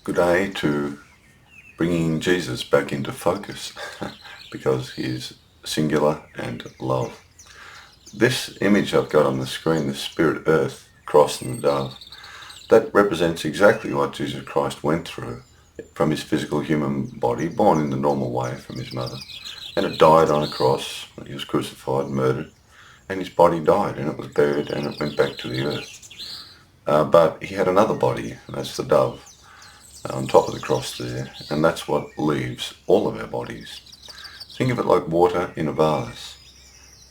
good day to bringing Jesus back into focus because he is singular and love. This image I've got on the screen, the spirit earth, cross and the dove, that represents exactly what Jesus Christ went through from his physical human body, born in the normal way from his mother, and it died on a cross. He was crucified, murdered, and his body died, and it was buried, and it went back to the earth. But he had another body, and that's the dove, on top of the cross there, and that's what leaves all of our bodies. Think of it like water in a vase.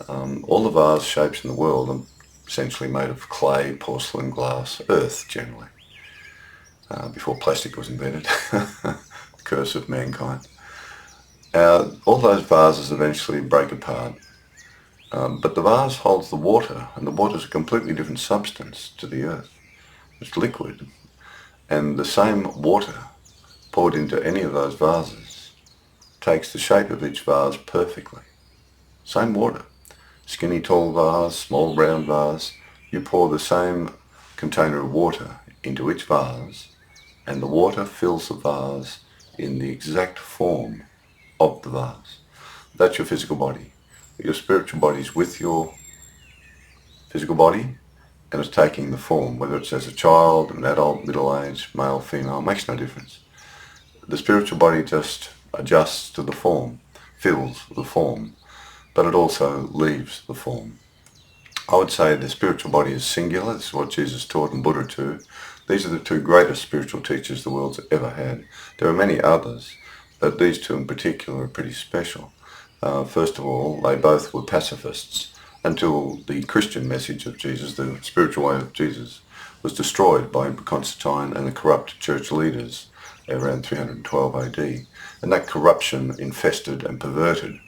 All the vase shapes in the world are essentially made of clay, porcelain, glass, earth generally, before plastic was invented. The curse of mankind. All those vases eventually break apart, but the vase holds the water, and the water is a completely different substance to the earth. It's liquid, and the same water poured into any of those vases takes the shape of each vase perfectly. Same water. Skinny tall vase, small round vase, you pour the same container of water into each vase, and the water fills the vase in the exact form of the vase. That's your physical body. Your spiritual body is with your physical body, and it's taking the form, whether it's as a child, an adult, middle-aged, male, female, makes no difference. The spiritual body just adjusts to the form, fills the form, but it also leaves the form. I would say the spiritual body is singular. This is what Jesus taught and Buddha too. These are the two greatest spiritual teachers the world's ever had. There are many others, but these two in particular are pretty special. First of all, they both were pacifists until the Christian message of Jesus, the spiritual way of Jesus, was destroyed by Constantine and the corrupt church leaders around 312 AD. And that corruption infested and perverted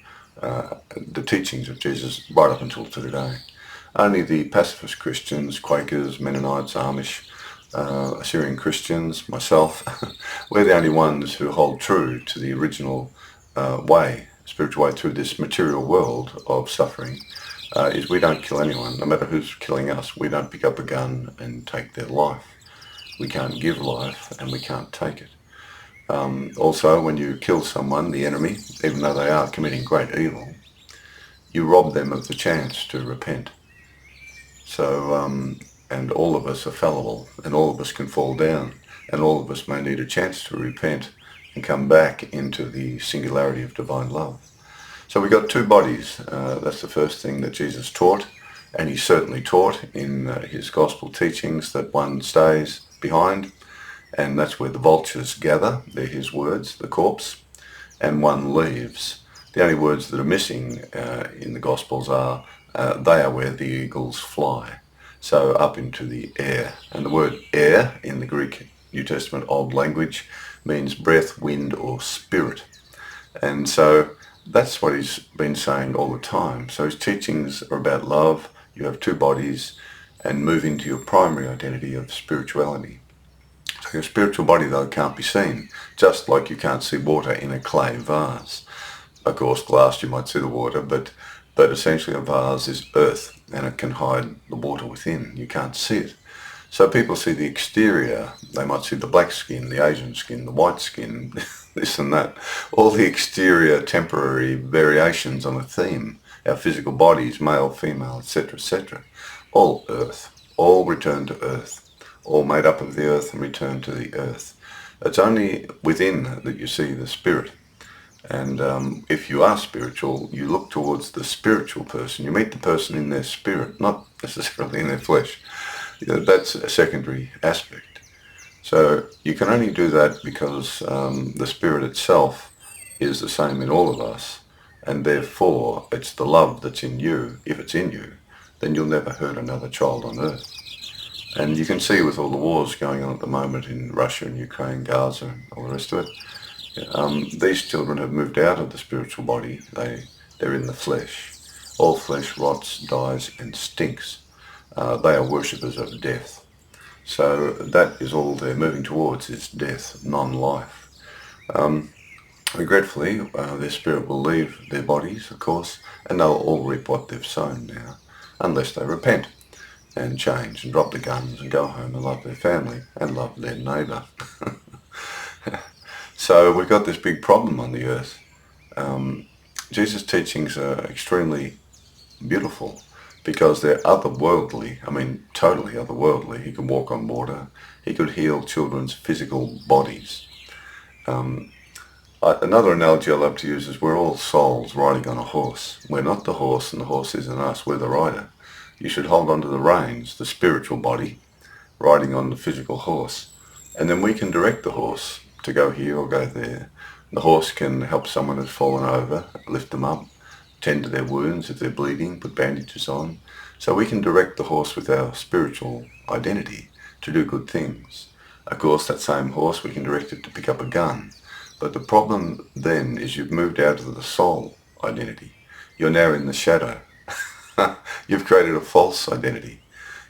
the teachings of Jesus right up until today. Only the pacifist Christians, Quakers, Mennonites, Amish, Assyrian Christians, myself, we're the only ones who hold true to the original spiritual way through this material world of suffering. Is we don't kill anyone, no matter who's killing us. We don't pick up a gun and take their life. We can't give life, and we can't take it. Also, when you kill someone, the enemy, even though they are committing great evil, you rob them of the chance to repent. So, and all of us are fallible, and all of us can fall down, and all of us may need a chance to repent and come back into the singularity of divine love. So we got two bodies. That's the first thing that Jesus taught, and he certainly taught in his gospel teachings that one stays behind, and that's where the vultures gather. They're his words, the corpse, and one leaves. The only words that are missing in the Gospels are, they are where the eagles fly, so up into the air. And the word air in the Greek New Testament Old language means breath, wind, or spirit. And so that's what he's been saying all the time. So his teachings are about love. You have two bodies, and move into your primary identity of spirituality. So your spiritual body, though, can't be seen, just like you can't see water in a clay vase. Of course, glass, you might see the water, but essentially a vase is earth, and it can hide the water within. You can't see it. So people see the exterior. They might see the black skin, the Asian skin, the white skin, this and that. All the exterior temporary variations on a theme. Our physical bodies, male, female, etc., etc. All earth. All return to earth. All made up of the earth and return to the earth. It's only within that you see the spirit. And if you are spiritual, you look towards the spiritual person. You meet the person in their spirit, not necessarily in their flesh. That's a secondary aspect. So you can only do that because the spirit itself is the same in all of us, and therefore it's the love that's in you. If it's in you, then you'll never hurt another child on earth. And you can see with all the wars going on at the moment in Russia and Ukraine, Gaza and all the rest of it, these children have moved out of the spiritual body. They're in the flesh. All flesh rots, dies and stinks. They are worshippers of death. So that is all they're moving towards, is death, non-life. Regretfully, their spirit will leave their bodies, of course, and they'll all reap what they've sown now, unless they repent and change and drop the guns and go home and love their family and love their neighbour. So we've got this big problem on the earth. Jesus' teachings are extremely beautiful because they're otherworldly. I mean, totally otherworldly. He can walk on water. He could heal children's physical bodies. Another analogy I love to use is we're all souls riding on a horse. We're not the horse and the horse isn't us. We're the rider. You should hold on to the reins, the spiritual body, riding on the physical horse. And then we can direct the horse to go here or go there. The horse can help someone who's fallen over, lift them up, tend to their wounds if they're bleeding, put bandages on. So we can direct the horse with our spiritual identity to do good things. Of course, that same horse, we can direct it to pick up a gun. But the problem then is you've moved out of the soul identity. You're now in the shadow. You've created a false identity,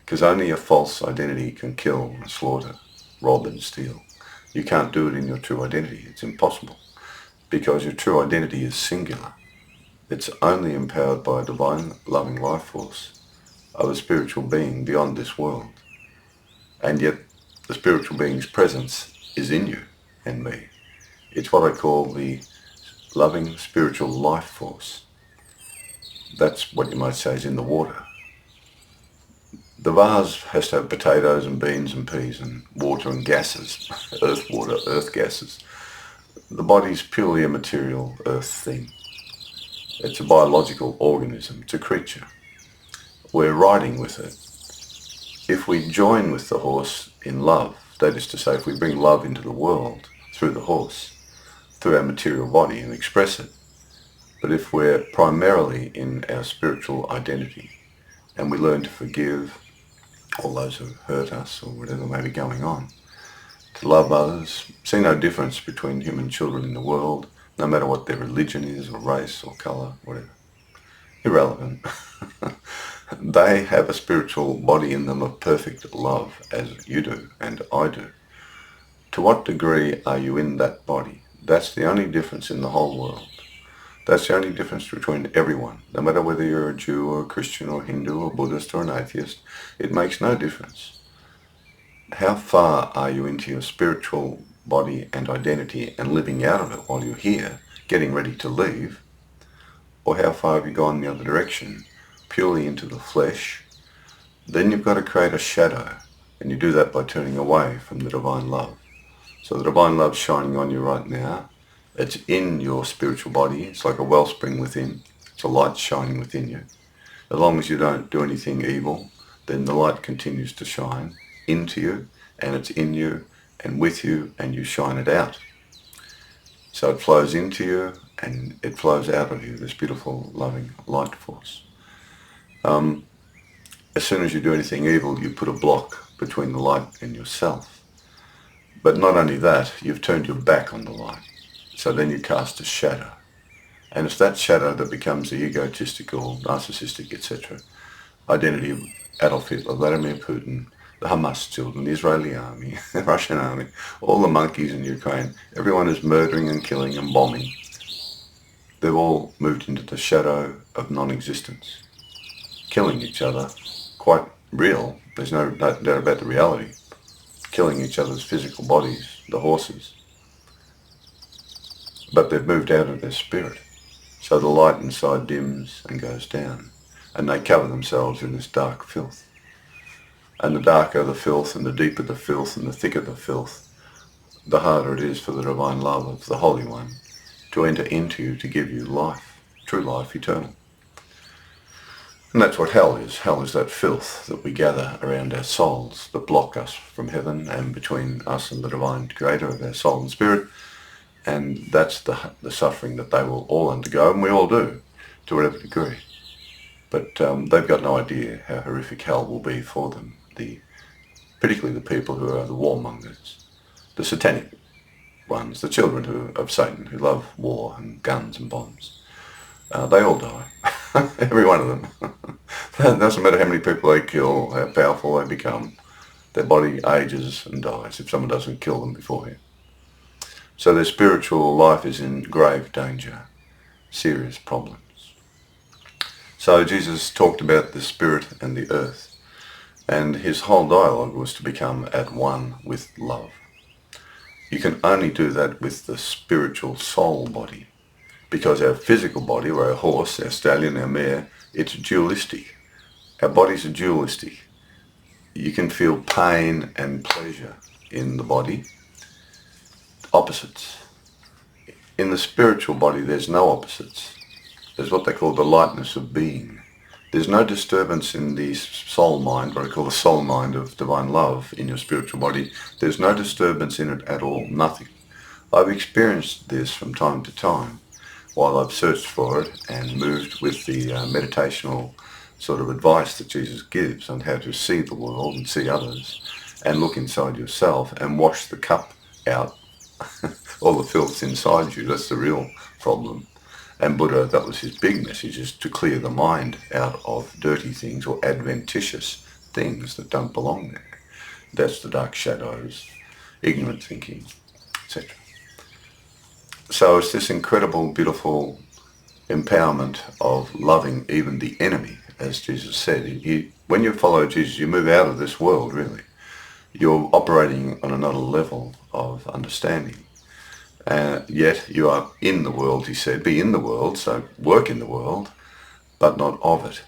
because only a false identity can kill and slaughter, rob and steal. You can't do it in your true identity. It's impossible, because your true identity is singular. It's only empowered by a divine, loving life force of a spiritual being beyond this world. And yet the spiritual being's presence is in you and me. It's what I call the loving spiritual life force. That's what you might say is in the water. The vase has to have potatoes and beans and peas and water and gases, earth water, earth gases. The body's purely a material earth thing. It's a biological organism, it's a creature. We're riding with it. If we join with the horse in love, that is to say, if we bring love into the world through the horse, through our material body and express it, but if we're primarily in our spiritual identity and we learn to forgive all those who hurt us or whatever may be going on, to love others, see no difference between human children in the world, no matter what their religion is or race or colour, whatever. Irrelevant. They have a spiritual body in them of perfect love, as you do and I do. To what degree are you in that body? That's the only difference in the whole world. That's the only difference between everyone. No matter whether you're a Jew or a Christian or Hindu or Buddhist or an atheist, it makes no difference. How far are you into your spiritual body and identity and living out of it while you're here, getting ready to leave? Or how far have you gone the other direction, purely into the flesh? Then you've got to create a shadow, and you do that by turning away from the divine love. So the divine love's shining on you right now. It's in your spiritual body. It's like a wellspring within. It's a light shining within you. As long as you don't do anything evil, then the light continues to shine into you, and it's in you and with you, and you shine it out. So it flows into you and it flows out of you, this beautiful, loving light force. As soon as you do anything evil, you put a block between the light and yourself. But not only that, you've turned your back on the light. So then you cast a shadow. And it's that shadow that becomes the egotistical, narcissistic, etc. identity of Adolf Hitler, Vladimir Putin, the Hamas children, the Israeli army, the Russian army, all the monkeys in Ukraine. Everyone is murdering and killing and bombing. They've all moved into the shadow of non-existence, killing each other, quite real. There's no doubt about the reality. Killing each other's physical bodies, the horses. But they've moved out of their spirit. So the light inside dims and goes down, and they cover themselves in this dark filth. And the darker the filth and the deeper the filth and the thicker the filth, the harder it is for the divine love of the Holy One to enter into you to give you life, true life, eternal. And that's what hell is. Hell is that filth that we gather around our souls that block us from heaven and between us and the divine creator of our soul and spirit. And that's the suffering that they will all undergo, and we all do, to whatever degree. But they've got no idea how horrific hell will be for them, particularly the people who are the warmongers, the satanic ones, the children of Satan who love war and guns and bombs. They all die, every one of them. It doesn't matter how many people they kill, how powerful they become, their body ages and dies if someone doesn't kill them beforehand. So their spiritual life is in grave danger, serious problems. So Jesus talked about the spirit and the earth, and his whole dialogue was to become at one with love. You can only do that with the spiritual soul body, because our physical body, or our horse, our stallion, our mare, it's dualistic. Our bodies are dualistic. You can feel pain and pleasure in the body, opposites. In the spiritual body, there's no opposites. There's what they call the lightness of being. There's no disturbance in the soul mind, what I call the soul mind of divine love in your spiritual body. There's no disturbance in it at all, nothing. I've experienced this from time to time while I've searched for it and moved with the meditational sort of advice that Jesus gives on how to see the world and see others and look inside yourself and wash the cup out, all the filth inside you. That's the real problem. And Buddha, that was his big message, is to clear the mind out of dirty things or adventitious things that don't belong there. That's the dark shadows, ignorant thinking, etc. So it's this incredible, beautiful empowerment of loving even the enemy, as Jesus said. When you follow Jesus, you move out of this world, really. You're operating on another level of understanding. Yet you are in the world, he said. Be in the world, so work in the world, but not of it.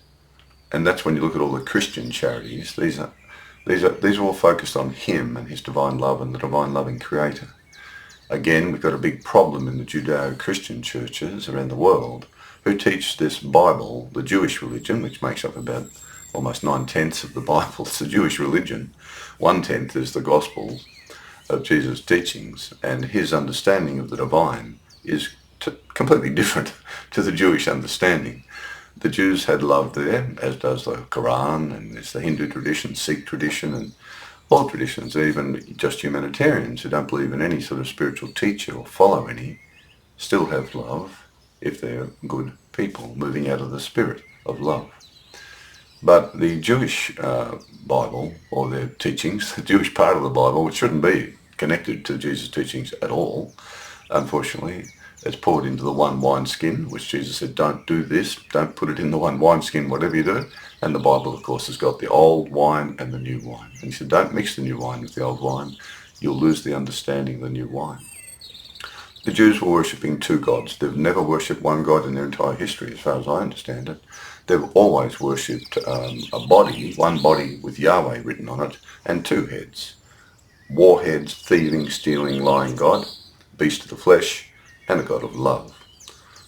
And that's when you look at all the Christian charities. These are all focused on him and his divine love and the divine loving creator. Again, we've got a big problem in the Judeo-Christian churches around the world who teach this Bible, the Jewish religion, which makes up about almost 9/10 of the Bible. It's the Jewish religion. 1/10 is the gospel of Jesus' teachings, and his understanding of the divine is completely different to the Jewish understanding. The Jews had love there, as does the Quran, and there's the Hindu tradition, Sikh tradition, and all traditions, even just humanitarians who don't believe in any sort of spiritual teacher or follow any, still have love if they're good people moving out of the spirit of love. But the Jewish Bible, or their teachings, the Jewish part of the Bible, which shouldn't be connected to Jesus' teachings at all, unfortunately, it's poured into the one wineskin, which Jesus said, don't do this, don't put it in the one wineskin, whatever you do. And the Bible, of course, has got the old wine and the new wine. And he said, don't mix the new wine with the old wine. You'll lose the understanding of the new wine. The Jews were worshipping two gods. They've never worshipped one God in their entire history, as far as I understand it. They've always worshipped a body, one body with Yahweh written on it, and two heads. Warheads, thieving, stealing, lying God, beast of the flesh, and the God of love.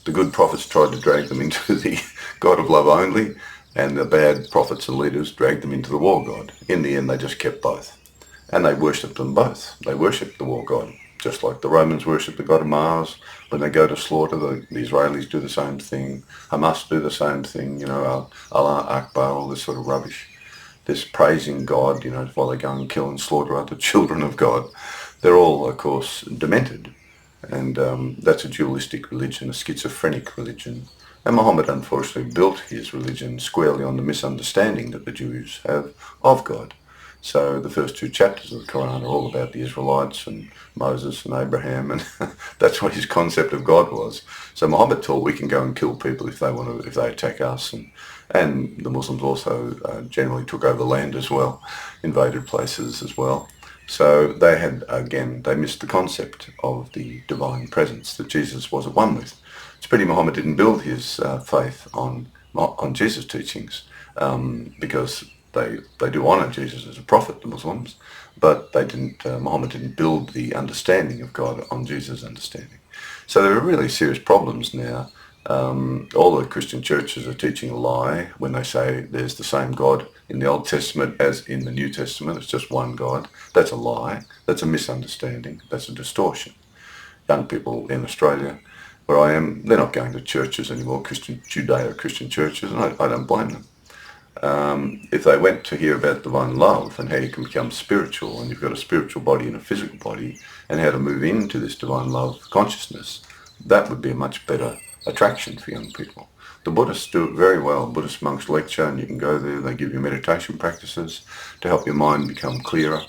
The good prophets tried to drag them into the God of love only, and the bad prophets and leaders dragged them into the war God. In the end, they just kept both. And they worshipped them both. They worshipped the war God, just like the Romans worship the God of Mars. When they go to slaughter, the Israelis do the same thing. Hamas do the same thing, Allah Akbar, all this sort of rubbish. This praising God, while they go and kill and slaughter other children of God. They're all, of course, demented. And that's a dualistic religion, a schizophrenic religion. And Muhammad, unfortunately, built his religion squarely on the misunderstanding that the Jews have of God. So the first two chapters of the Quran are all about the Israelites and Moses and Abraham, and that's what his concept of God was. So Muhammad taught we can go and kill people if they attack us, and the Muslims also generally took over land as well, invaded places as well. So they missed the concept of the divine presence that Jesus was at one with. It's pretty Muhammad didn't build his faith on Jesus' teachings because they do honour Jesus as a prophet, the Muslims, but Muhammad didn't build the understanding of God on Jesus' understanding. So there are really serious problems now. All the Christian churches are teaching a lie when they say there's the same God in the Old Testament as in the New Testament. It's just one God. That's a lie. That's a misunderstanding. That's a distortion. Young people in Australia, where I am, they're not going to churches anymore, Judeo-Christian churches, and I don't blame them. If they went to hear about divine love and how you can become spiritual, and you've got a spiritual body and a physical body, and how to move into this divine love consciousness, that would be a much better attraction for young people. The Buddhists do it very well. Buddhist monks lecture, and you can go there. They give you meditation practices to help your mind become clearer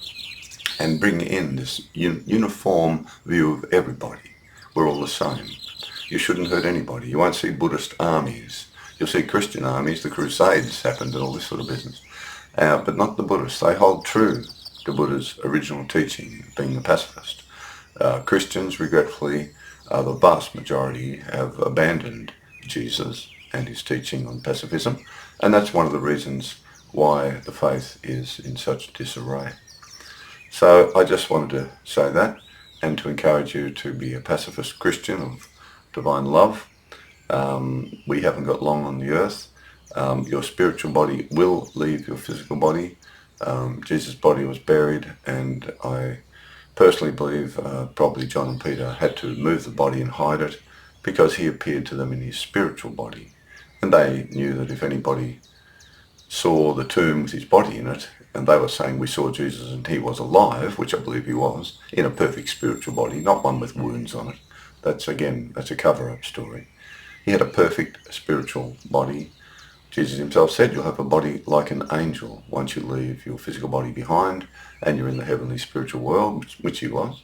and bring in this uniform view of everybody. We're all the same. You shouldn't hurt anybody. You won't see Buddhist armies. You'll see Christian armies. The Crusades happened and all this sort of business. But not the Buddhists. They hold true to Buddha's original teaching, being the pacifist. Christians, regretfully, the vast majority have abandoned Jesus and his teaching on pacifism, and that's one of the reasons why the faith is in such disarray. So I just wanted to say that, and to encourage you to be a pacifist Christian of divine love. We haven't got long on the earth. Your spiritual body will leave your physical body. Jesus' body was buried, and I personally believe probably John and Peter had to move the body and hide it because he appeared to them in his spiritual body. And they knew that if anybody saw the tomb with his body in it, and they were saying we saw Jesus and he was alive, which I believe he was, in a perfect spiritual body, not one with wounds on it. That's a cover-up story. He had a perfect spiritual body. Jesus himself said you'll have a body like an angel once you leave your physical body behind and you're in the heavenly spiritual world, which he was.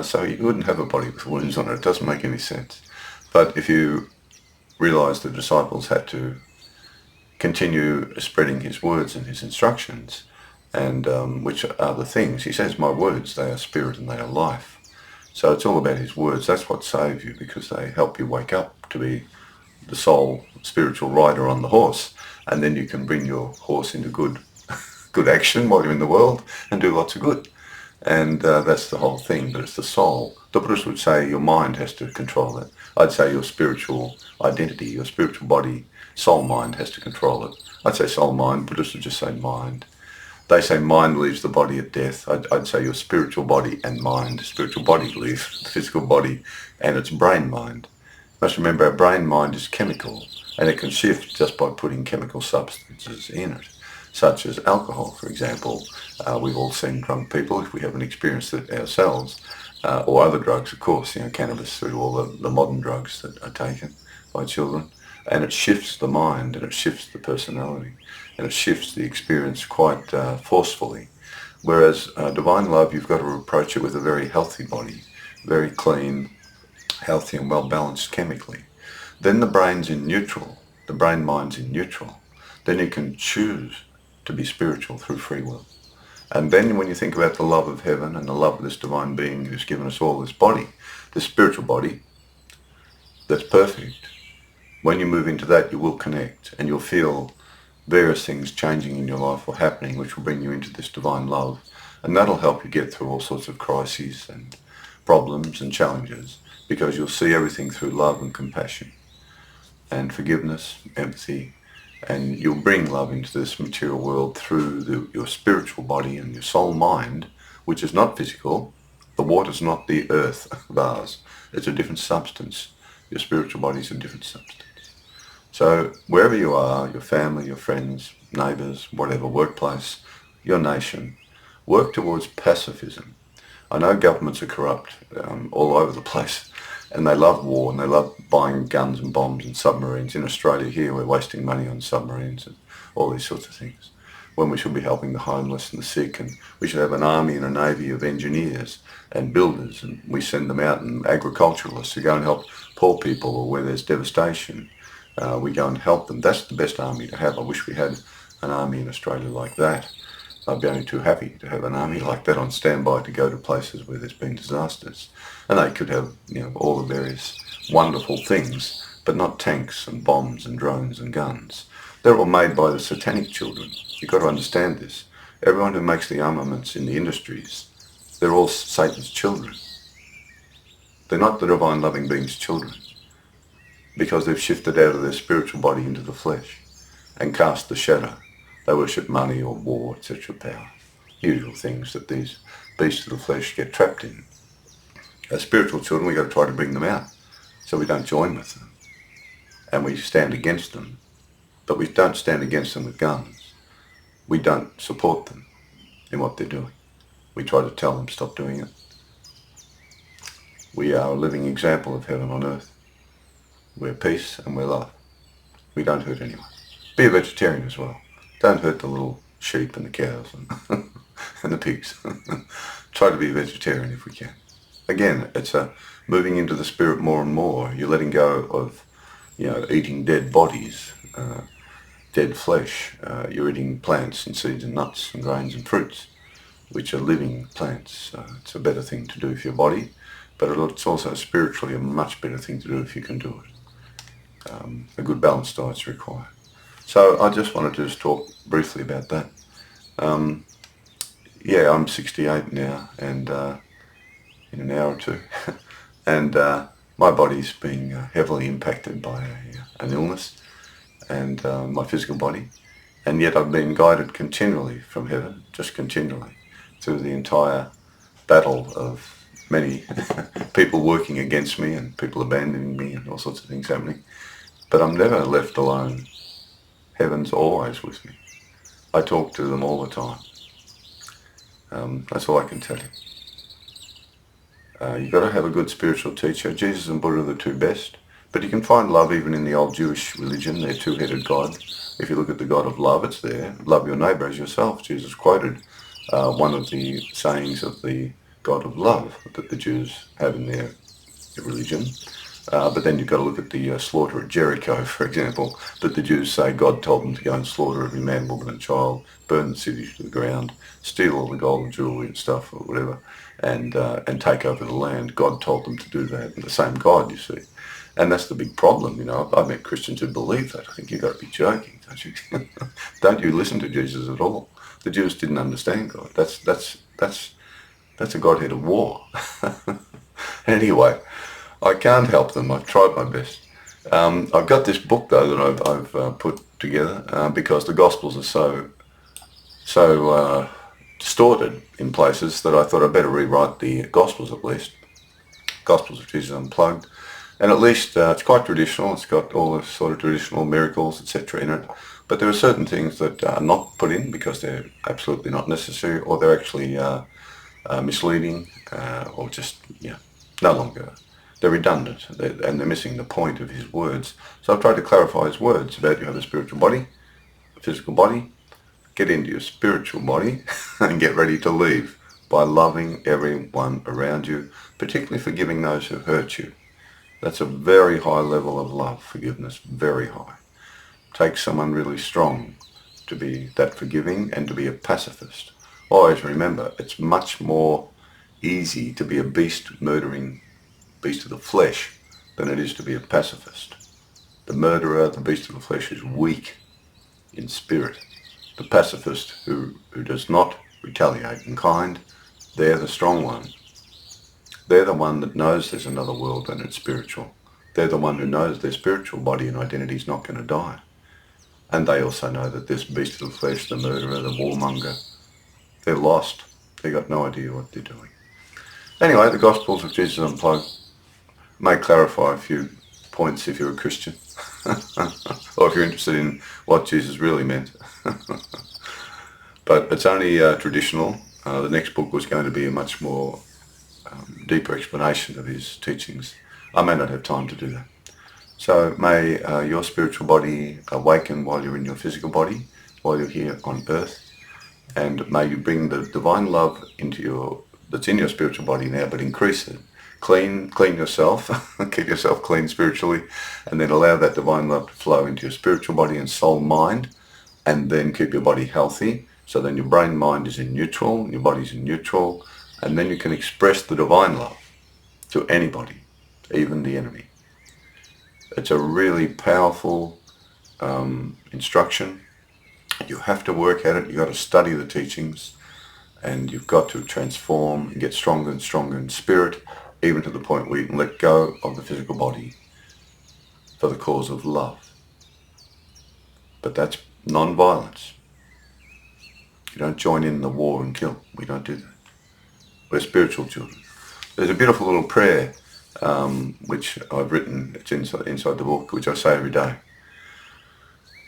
So he wouldn't have a body with wounds on it. It doesn't make any sense. But if you realise the disciples had to continue spreading his words and his instructions, and which are the things, he says, my words, they are spirit and they are life. So it's all about his words. That's what save you, because they help you wake up to be the sole spiritual rider on the horse, and then you can bring your horse into good action while you're in the world and do lots of good. And that's the whole thing, but it's the soul. The Buddhists would say your mind has to control it. I'd say your spiritual identity, your spiritual body, soul mind has to control it. I'd say soul mind, Buddhists would just say mind. They say mind leaves the body at death. I'd say your spiritual body and mind. Spiritual body leaves the physical body and its brain mind. You must remember our brain mind is chemical, and it can shift just by putting chemical substances in it, such as alcohol, for example. We've all seen drunk people, if we haven't experienced it ourselves, or other drugs, of course, cannabis, through all the modern drugs that are taken by children. And it shifts the mind, and it shifts the personality, and it shifts the experience quite forcefully. Whereas divine love, you've got to approach it with a very healthy body, very clean, healthy and well balanced chemically. Then the brain's in neutral, the brain mind's in neutral. Then you can choose to be spiritual through free will. And then when you think about the love of heaven and the love of this divine being who's given us all this body, this spiritual body that's perfect, when you move into that, you will connect, and you'll feel various things changing in your life or happening, which will bring you into this divine love. And that'll help you get through all sorts of crises and problems and challenges, because you'll see everything through love and compassion and forgiveness, empathy, and you'll bring love into this material world through your spiritual body and your soul mind, which is not physical. The water's not the earth vase. It's a different substance. Your spiritual body is a different substance. So wherever you are, your family, your friends, neighbours, whatever, workplace, your nation, work towards pacifism. I know governments are corrupt all over the place, and they love war, and they love buying guns and bombs and submarines. In Australia here, we're wasting money on submarines and all these sorts of things, when we should be helping the homeless and the sick, and we should have an army and a navy of engineers and builders, and we send them out, and agriculturalists to go and help poor people, or where there's devastation. We go and help them. That's the best army to have. I wish we had an army in Australia like that. I'd be only too happy to have an army like that on standby to go to places where there's been disasters. And they could have, all the various wonderful things, but not tanks and bombs and drones and guns. They're all made by the satanic children. You've got to understand this. Everyone who makes the armaments in the industries, they're all Satan's children. They're not the divine loving being's children, because they've shifted out of their spiritual body into the flesh and cast the shadow. They worship money or war, etc., power. Usual things that these beasts of the flesh get trapped in. As spiritual children, we've got to try to bring them out so we don't join with them. And we stand against them, but we don't stand against them with guns. We don't support them in what they're doing. We try to tell them stop doing it. We are a living example of heaven on earth. We're peace and we're love. We don't hurt anyone. Be a vegetarian as well. Don't hurt the little sheep and the cows and, and the pigs. Try to be a vegetarian if we can. Again, it's moving into the spirit more and more. You're letting go of, eating dead bodies, dead flesh. You're eating plants and seeds and nuts and grains and fruits. which are living plants. So it's a better thing to do for your body, but it's also spiritually a much better thing to do if you can do it. A good balanced diet is required. So I just wanted to just talk briefly about that. Yeah, I'm 68 now, and in an hour or two, and my body's being heavily impacted by an illness, and my physical body, and yet I've been guided continually from heaven, just continually, through the entire battle of many people working against me and people abandoning me and all sorts of things happening. But I'm never left alone. Heaven's always with me. I talk to them all the time. That's all I can tell you. You've got to have a good spiritual teacher. Jesus and Buddha are the two best. But you can find love even in the old Jewish religion, their two-headed God. If you look at the God of love, it's there. Love your neighbour as yourself. Jesus quoted one of the sayings of the God of love that the Jews have in their religion. But then you've got to look at the slaughter at Jericho, for example, that the Jews say God told them to go and slaughter every man, woman and child, burn the city to the ground, steal all the gold and jewelry and stuff or whatever, and take over the land. God told them to do that. And the same God, you see. And that's the big problem, you know. I've met Christians who believe that. I think you've got to be joking, don't you? Don't you listen to Jesus at all. The Jews didn't understand God. That's a Godhead of war. Anyway, I can't help them. I've tried my best. I've got this book though that I've put together because the Gospels are so distorted in places that I thought I'd better rewrite the Gospels at least. Gospels of Jesus Unplugged. And at least it's quite traditional. It's got all the sort of traditional miracles, etc. in it. But there are certain things that are not put in because they're absolutely not necessary, or they're actually misleading, or just no longer. They're redundant, and they're missing the point of his words. So I've tried to clarify his words about you have a spiritual body, a physical body. Get into your spiritual body and get ready to leave by loving everyone around you, particularly forgiving those who hurt you. That's a very high level of love, forgiveness, very high. It takes someone really strong to be that forgiving and to be a pacifist. Always remember, it's much more easy to be a beast murdering beast of the flesh than it is to be a pacifist. The murderer, the beast of the flesh, is weak in spirit. The pacifist who does not retaliate in kind, they're the strong one. They're the one that knows there's another world and it's spiritual. They're the one who knows their spiritual body and identity is not going to die. And they also know that this beast of the flesh, the murderer, the warmonger, they're lost. They've got no idea what they're doing. Anyway, the Gospels of Jesus Unplugged may clarify a few points if you're a Christian. Or if you're interested in what Jesus really meant. But it's only traditional. The next book was going to be a much more deeper explanation of his teachings. I may not have time to do that. So may your spiritual body awaken while you're in your physical body, while you're here on earth, and may you bring the divine love that's in your spiritual body now, but increase it. Clean yourself, keep yourself clean spiritually, and then allow that divine love to flow into your spiritual body and soul, mind, and then keep your body healthy. So then your brain, mind is in neutral, your body's in neutral, and then you can express the divine love to anybody, even the enemy. It's a really powerful instruction. You have to work at it. You've got to study the teachings, and you've got to transform and get stronger and stronger in spirit, even to the point where you can let go of the physical body for the cause of love. But that's non-violence. You don't join in the war and kill. We don't do that. We're spiritual children. There's a beautiful little prayer which I've written. It's inside the book, which I say every day.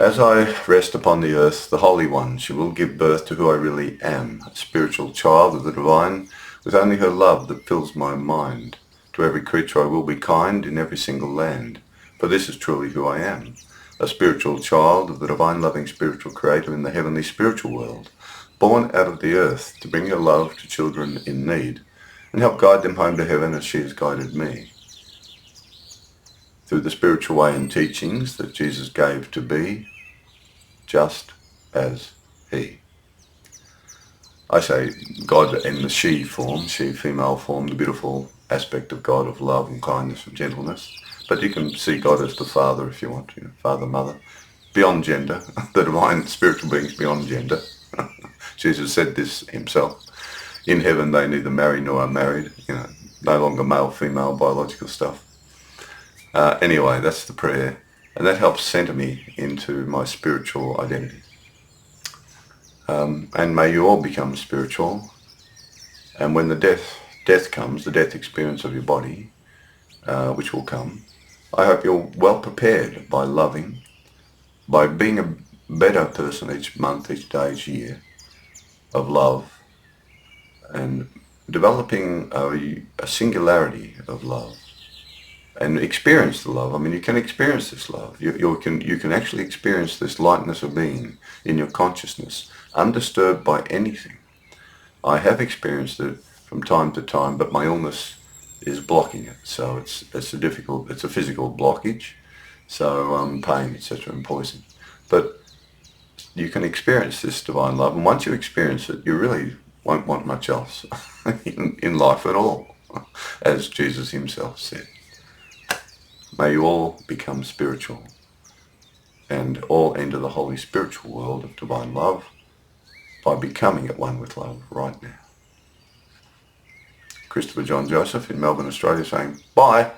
As I rest upon the earth, the Holy One, she will give birth to who I really am, a spiritual child of the divine, with only her love that fills my mind. To every creature I will be kind in every single land, for this is truly who I am, a spiritual child of the divine loving spiritual creator in the heavenly spiritual world, born out of the earth to bring her love to children in need and help guide them home to heaven as she has guided me. Through the spiritual way and teachings that Jesus gave to be just as he. I say God in the she form, she female form, the beautiful aspect of God of love and kindness and gentleness. But you can see God as the Father if you want, Father, Mother, beyond gender, the divine spiritual beings beyond gender. Jesus said this himself. In heaven they neither marry nor are married, no longer male, female, biological stuff. Anyway, that's the prayer. And that helps center me into my spiritual identity. And may you all become spiritual. And when the death comes, the death experience of your body, which will come, I hope you're well prepared by loving, by being a better person each month, each day, each year of love, and developing a singularity of love, and experience the love. I mean, you can experience this love. You can actually experience this lightness of being in your consciousness, undisturbed by anything. I have experienced it from time to time, but my illness is blocking it. So it's a physical blockage. So pain, etc., and poison. But you can experience this divine love, and once you experience it, you really won't want much else in life at all, as Jesus himself said. May you all become spiritual and all enter the holy spiritual world of divine love by becoming at one with love right now. Christopher John Joseph in Melbourne, Australia, saying bye.